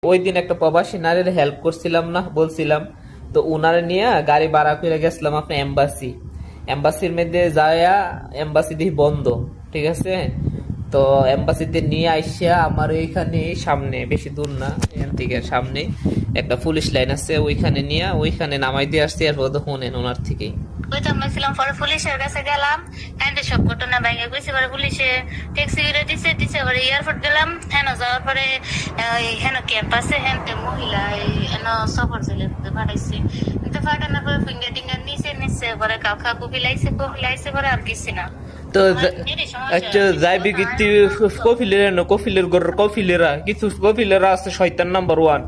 ওই দিন একটা প্রবাসী নারীর হেল্প করছিলাম না, বলছিলাম, তো উনারে নিয়ে গাড়ি ভাড়া করে গেছিলাম আপনার এম্বাসির মধ্যে যায়া, এম্বাসি দিয়ে বন্ধ, ঠিক আছে। তো এম্বাসিতে নিয়ে আইসা আমার এইখানে সামনে, বেশি দূর না এখান থেকে, সামনে একটা পুলিশ লাইন আছে, ওইখানে নামাই দিয়ে আসছি। এরপর তো শুনেন ওনার থেকেই ছিলাম, পরে পুলিশের কাছে গেলাম, হ্যান্ডে সব ঘটনা ভেঙে গেছে। পরে পুলিশে ট্যাক্সি করে দিছে, পরে এয়ারপোর্ট গেলাম। হেন যাওয়ার পরে হেন ক্যাম্পাসে হেন মহিলা হেন সফর জেলে পাঠাইছে। কিন্তু পাঠানোর পরে ফিঙ্গার টিঙ্গার নিচে পরে কাকা কপিলাইছে পরে আর কিছু না। তো আচ্ছা, যাইবি কিন্তু কফিলেরা কিছু কফিলেরা আছে শয়তান নাম্বার 1,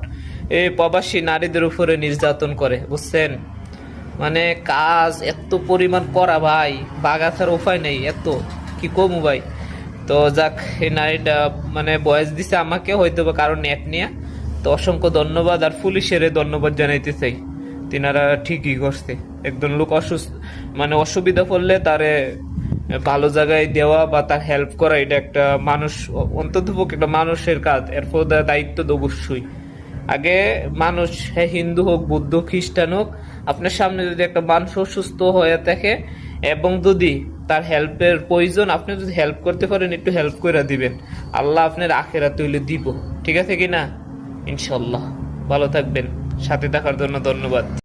এই প্রবাসী নারীদের উপরে নির্যাতন করে, বুঝছেন। মানে কাজ এত পরিমাণ করা ভাই, বাগাছার উপায় নেই, এত কি কমু ভাই। তো যাক, এই নারীটা মানে বয়স দিছে আমাকে হয়তো বা কারণ নেট নিয়ে, তো অসংখ্য ধন্যবাদ। আর পুলিশের ধন্যবাদ জানাইতে চাই, তিনারা ঠিকই করছে। একজন লোক মানে অসুবিধা পড়লে তারে ভালো জায়গায় দেওয়া বা তার হেল্প করা, এটা একটা মানুষ, অন্ততপক্ষে একটা মানুষের কাজ। এরপর দায়িত্ব তো অবশ্যই। আগে মানুষ, হ্যাঁ হিন্দু হোক, বুদ্ধ, খ্রিস্টান হোক, আপনার সামনে যদি একটা মানুষ অসুস্থ হয়ে থাকে এবং যদি তার হেল্পের প্রয়োজন, আপনি যদি হেল্প করতে পারেন, একটু হেল্প করে দিবেন, আল্লাহ আপনার আখেরাত তুলে দিব, ঠিক আছে কিনা? ইনশাল্লাহ। ভালো থাকবেন, সাথে থাকার জন্য ধন্যবাদ।